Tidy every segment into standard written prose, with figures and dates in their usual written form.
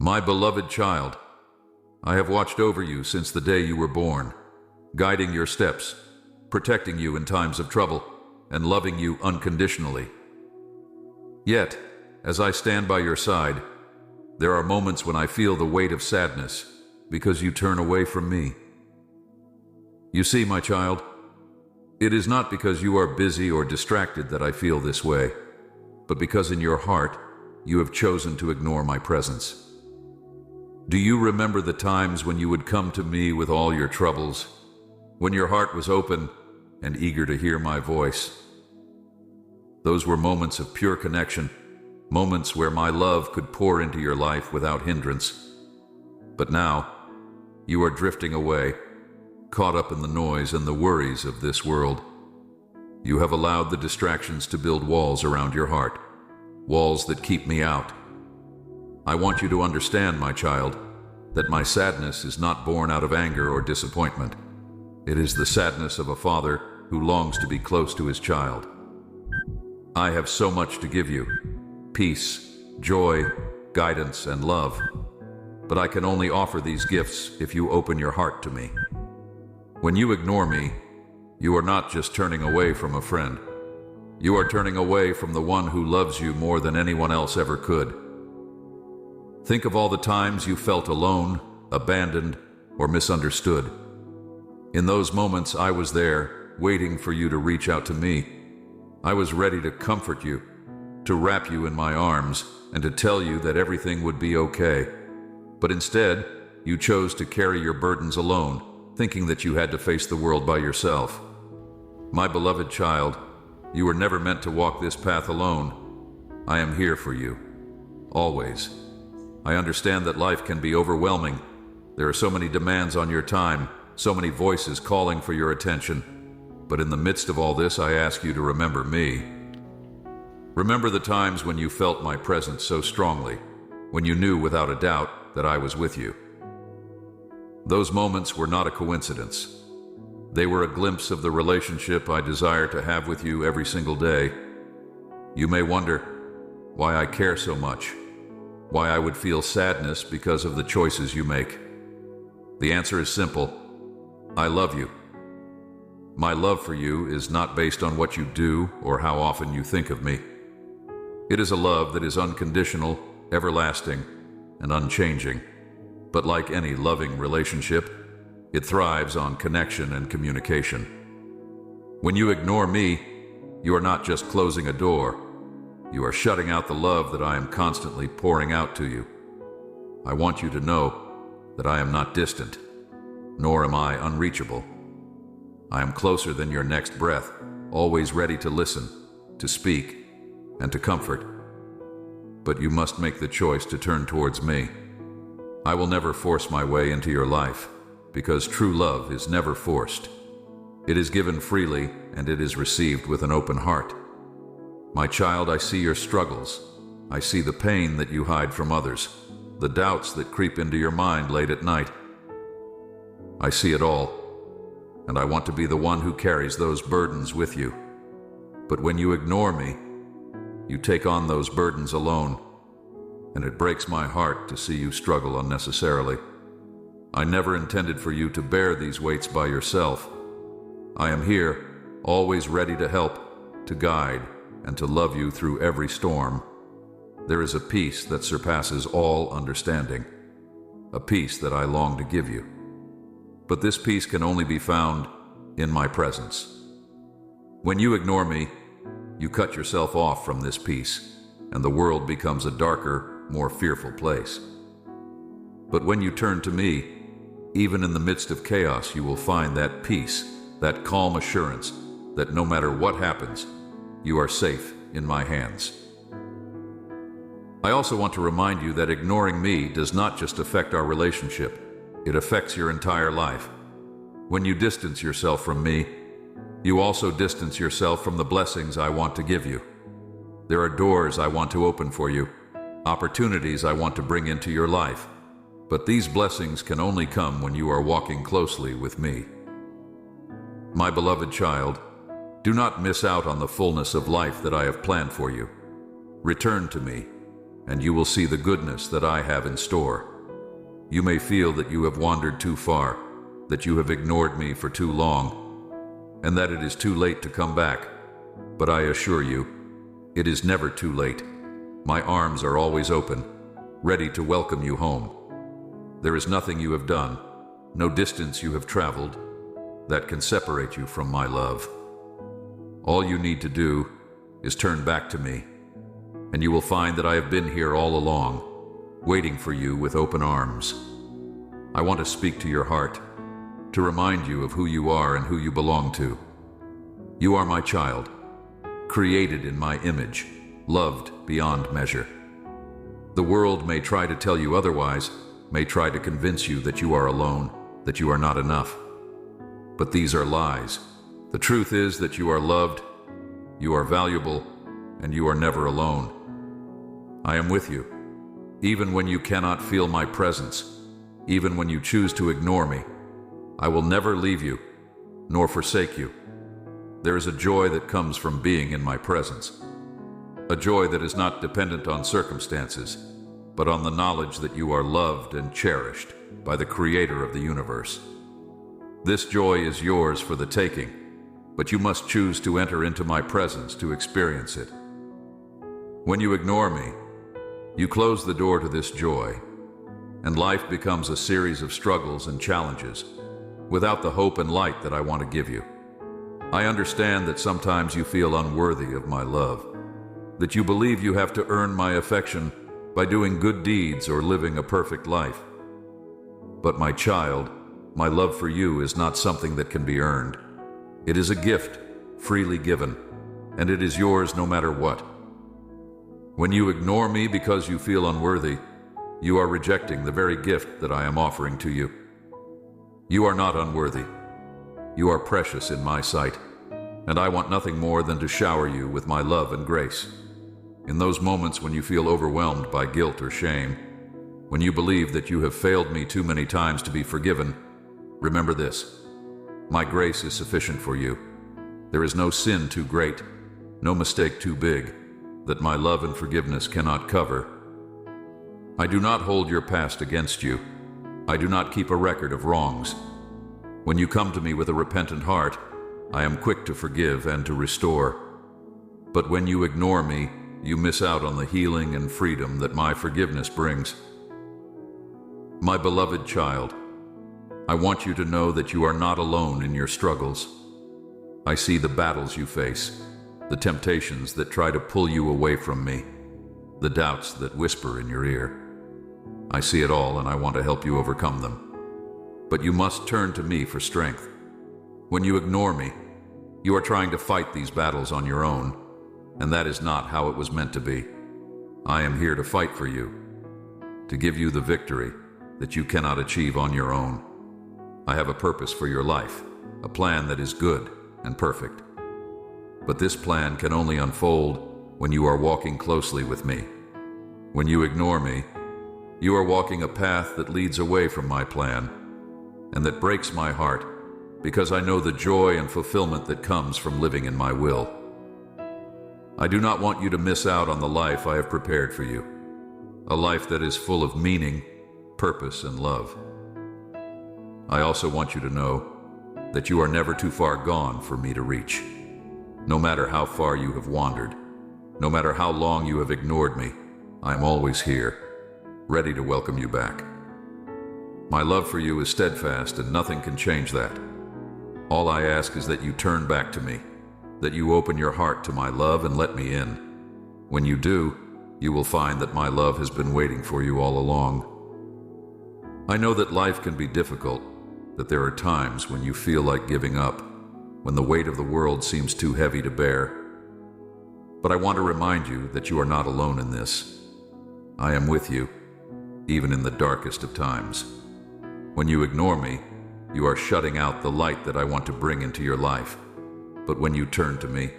My beloved child, I have watched over you since the day you were born, guiding your steps, protecting you in times of trouble, and loving you unconditionally. Yet, as I stand by your side, there are moments when I feel the weight of sadness because you turn away from me. You see, my child, it is not because you are busy or distracted that I feel this way, but because in your heart you have chosen to ignore my presence. Do you remember the times when you would come to me with all your troubles, when your heart was open and eager to hear my voice? Those were moments of pure connection, moments where my love could pour into your life without hindrance. But now, you are drifting away, caught up in the noise and the worries of this world. You have allowed the distractions to build walls around your heart, walls that keep me out. I want you to understand, my child, that my sadness is not born out of anger or disappointment. It is the sadness of a father who longs to be close to his child. I have so much to give you: peace, joy, guidance, and love. But I can only offer these gifts if you open your heart to me. When you ignore me, you are not just turning away from a friend. You are turning away from the one who loves you more than anyone else ever could. Think of all the times you felt alone, abandoned, or misunderstood. In those moments, I was there, waiting for you to reach out to me. I was ready to comfort you, to wrap you in my arms, and to tell you that everything would be okay. But instead, you chose to carry your burdens alone, thinking that you had to face the world by yourself. My beloved child, you were never meant to walk this path alone. I am here for you, always. I understand that life can be overwhelming. There are so many demands on your time, so many voices calling for your attention. But in the midst of all this, I ask you to remember me. Remember the times when you felt my presence so strongly, when you knew without a doubt that I was with you. Those moments were not a coincidence. They were a glimpse of the relationship I desire to have with you every single day. You may wonder why I care so much, why I would feel sadness because of the choices you make. The answer is simple: I love you. My love for you is not based on what you do or how often you think of me. It is a love that is unconditional, everlasting, and unchanging. But like any loving relationship, it thrives on connection and communication. When you ignore me, you are not just closing a door. You are shutting out the love that I am constantly pouring out to you. I want you to know that I am not distant, nor am I unreachable. I am closer than your next breath, always ready to listen, to speak, and to comfort. But you must make the choice to turn towards me. I will never force my way into your life, because true love is never forced. It is given freely, and it is received with an open heart. My child, I see your struggles. I see the pain that you hide from others, the doubts that creep into your mind late at night. I see it all, and I want to be the one who carries those burdens with you. But when you ignore me, you take on those burdens alone, and it breaks my heart to see you struggle unnecessarily. I never intended for you to bear these weights by yourself. I am here, always ready to help, to guide, and to love you through every storm. There is a peace that surpasses all understanding, a peace that I long to give you. But this peace can only be found in my presence. When you ignore me, you cut yourself off from this peace, and the world becomes a darker, more fearful place. But when you turn to me, even in the midst of chaos, you will find that peace, that calm assurance that no matter what happens, you are safe in my hands. I also want to remind you that ignoring me does not just affect our relationship, it affects your entire life. When you distance yourself from me, you also distance yourself from the blessings I want to give you. There are doors I want to open for you, opportunities I want to bring into your life. But these blessings can only come when you are walking closely with me. My beloved child, do not miss out on the fullness of life that I have planned for you. Return to me. and you will see the goodness that I have in store. You may feel that you have wandered too far, that you have ignored me for too long, and that it is too late to come back. But I assure you, it is never too late. My arms are always open, ready to welcome you home. There is nothing you have done, no distance you have traveled, that can separate you from my love. All you need to do is turn back to me, and you will find that I have been here all along, waiting for you with open arms. I want to speak to your heart, to remind you of who you are and who you belong to. You are my child, created in my image, loved beyond measure. The world may try to tell you otherwise, may try to convince you that you are alone, that you are not enough. But these are lies. The truth is that you are loved, you are valuable, and you are never alone. I am with you, even when you cannot feel my presence, even when you choose to ignore me. I will never leave you, nor forsake you. There is a joy that comes from being in my presence, a joy that is not dependent on circumstances, but on the knowledge that you are loved and cherished by the Creator of the universe. This joy is yours for the taking, but you must choose to enter into my presence to experience it. When you ignore me, you close the door to this joy, and life becomes a series of struggles and challenges, without the hope and light that I want to give you. I understand that sometimes you feel unworthy of my love, that you believe you have to earn my affection by doing good deeds or living a perfect life. But my child, my love for you is not something that can be earned. It is a gift, freely given, and it is yours no matter what. When you ignore me because you feel unworthy, you are rejecting the very gift that I am offering to you. You are not unworthy. You are precious in my sight, and I want nothing more than to shower you with my love and grace. In those moments when you feel overwhelmed by guilt or shame, when you believe that you have failed me too many times to be forgiven, remember this: my grace is sufficient for you. There is no sin too great, no mistake too big, that my love and forgiveness cannot cover. I do not hold your past against you. I do not keep a record of wrongs. When you come to me with a repentant heart, I am quick to forgive and to restore. But when you ignore me, you miss out on the healing and freedom that my forgiveness brings. My beloved child, I want you to know that you are not alone in your struggles. I see the battles you face, the temptations that try to pull you away from me, the doubts that whisper in your ear. I see it all, and I want to help you overcome them. But you must turn to me for strength. When you ignore me, you are trying to fight these battles on your own, and that is not how it was meant to be. I am here to fight for you, to give you the victory that you cannot achieve on your own. I have a purpose for your life, a plan that is good and perfect. But this plan can only unfold when you are walking closely with me. When you ignore me, you are walking a path that leads away from my plan, and that breaks my heart, because I know the joy and fulfillment that comes from living in my will. I do not want you to miss out on the life I have prepared for you, a life that is full of meaning, purpose, and love. I also want you to know that you are never too far gone for me to reach. No matter how far you have wandered, no matter how long you have ignored me, I am always here, ready to welcome you back. My love for you is steadfast, and nothing can change that. All I ask is that you turn back to me, that you open your heart to my love and let me in. When you do, you will find that my love has been waiting for you all along. I know that life can be difficult, that there are times when you feel like giving up, when the weight of the world seems too heavy to bear. But I want to remind you that you are not alone in this. I am with you, even in the darkest of times. When you ignore me, you are shutting out the light that I want to bring into your life. But when you turn to me,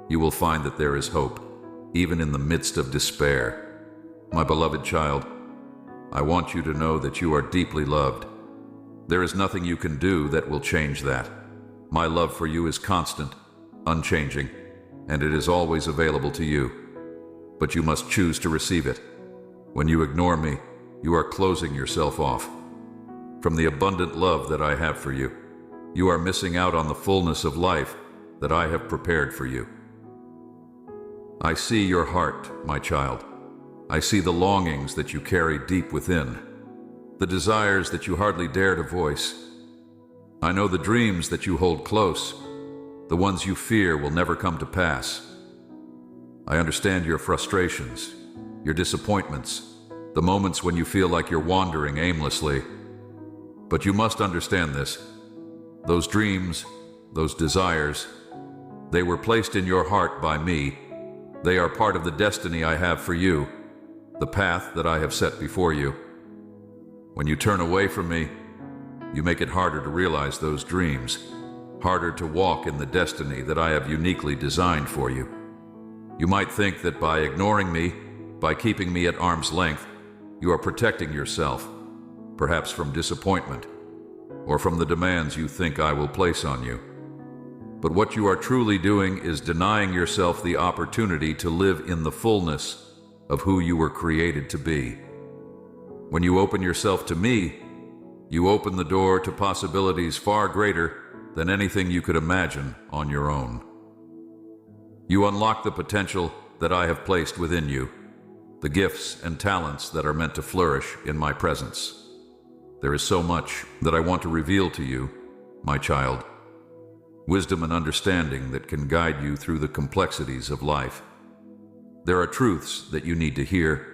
you will find that there is hope, even in the midst of despair. My beloved child, I want you to know that you are deeply loved. There is nothing you can do that will change that. My love for you is constant, unchanging, and it is always available to you. But you must choose to receive it. When you ignore me, you are closing yourself off from the abundant love that I have for you. You are missing out on the fullness of life that I have prepared for you. I see your heart, my child. I see the longings that you carry deep within, the desires that you hardly dare to voice. I know the dreams that you hold close, the ones you fear will never come to pass. I understand your frustrations, your disappointments, the moments when you feel like you're wandering aimlessly. But you must understand this. Those dreams, those desires, they were placed in your heart by me. They are part of the destiny I have for you, the path that I have set before you. When you turn away from me, you make it harder to realize those dreams, harder to walk in the destiny that I have uniquely designed for you. You might think that by ignoring me, by keeping me at arm's length, you are protecting yourself, perhaps from disappointment, or from the demands you think I will place on you. But what you are truly doing is denying yourself the opportunity to live in the fullness of who you were created to be. When you open yourself to me, you open the door to possibilities far greater than anything you could imagine on your own. You unlock the potential that I have placed within you, the gifts and talents that are meant to flourish in my presence. There is so much that I want to reveal to you, my child. Wisdom and understanding that can guide you through the complexities of life. There are truths that you need to hear,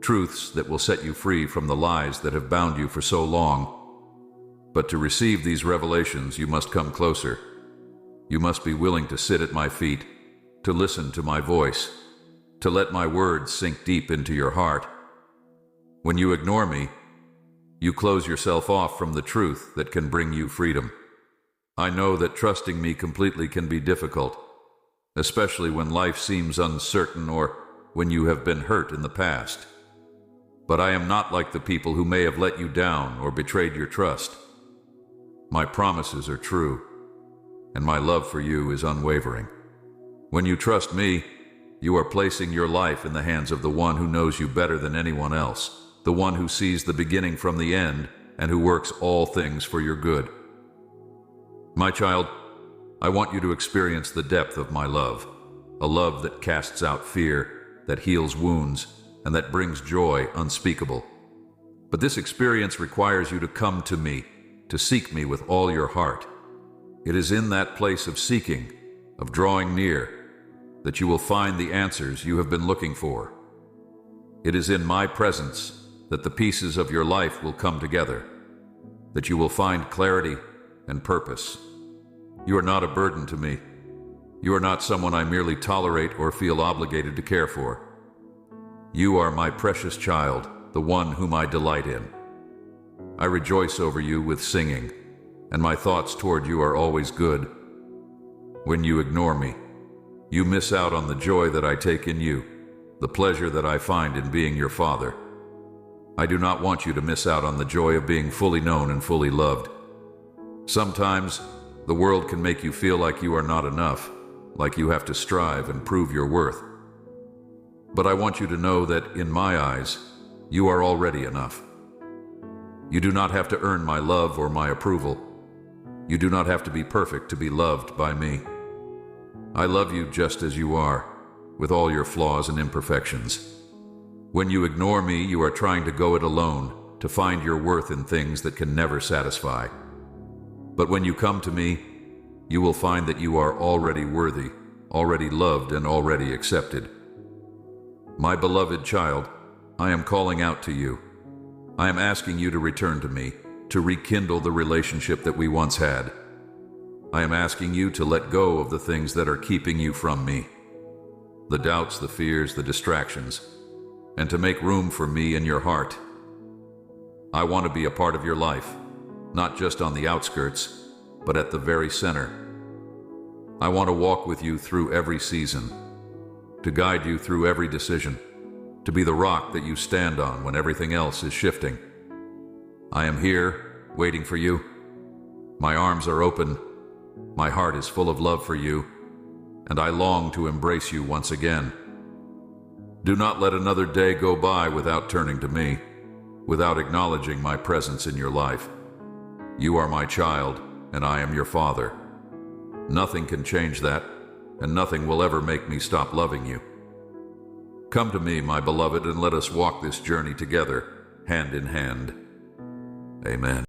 truths that will set you free from the lies that have bound you for so long. But to receive these revelations, you must come closer. You must be willing to sit at my feet, to listen to my voice, to let my words sink deep into your heart. When you ignore me, you close yourself off from the truth that can bring you freedom. I know that trusting me completely can be difficult, especially when life seems uncertain or when you have been hurt in the past. But I am not like the people who may have let you down or betrayed your trust. My promises are true, and my love for you is unwavering. When you trust me, you are placing your life in the hands of the one who knows you better than anyone else, the one who sees the beginning from the end and who works all things for your good. My child, I want you to experience the depth of my love, a love that casts out fear, that heals wounds, and that brings joy unspeakable. But this experience requires you to come to me, to seek me with all your heart. It is in that place of seeking, of drawing near, that you will find the answers you have been looking for. It is in my presence that the pieces of your life will come together, that you will find clarity and purpose. You are not a burden to me. You are not someone I merely tolerate or feel obligated to care for. You are my precious child, the one whom I delight in. I rejoice over you with singing, and my thoughts toward you are always good. When you ignore me, you miss out on the joy that I take in you, the pleasure that I find in being your father. I do not want you to miss out on the joy of being fully known and fully loved. Sometimes, the world can make you feel like you are not enough, like you have to strive and prove your worth. But I want you to know that, in my eyes, you are already enough. You do not have to earn my love or my approval. You do not have to be perfect to be loved by me. I love you just as you are, with all your flaws and imperfections. When you ignore me, you are trying to go it alone, to find your worth in things that can never satisfy. But when you come to me, you will find that you are already worthy, already loved, and already accepted. My beloved child, I am calling out to you. I am asking you to return to me, to rekindle the relationship that we once had. I am asking you to let go of the things that are keeping you from me, the doubts, the fears, the distractions, and to make room for me in your heart. I want to be a part of your life, not just on the outskirts, but at the very center. I want to walk with you through every season, to guide you through every decision, to be the rock that you stand on when everything else is shifting. I am here, waiting for you. My arms are open. My heart is full of love for you, and I long to embrace you once again. Do not let another day go by without turning to me, without acknowledging my presence in your life. You are my child, and I am your father. Nothing can change that, and nothing will ever make me stop loving you. Come to me, my beloved, and let us walk this journey together, hand in hand. Amen.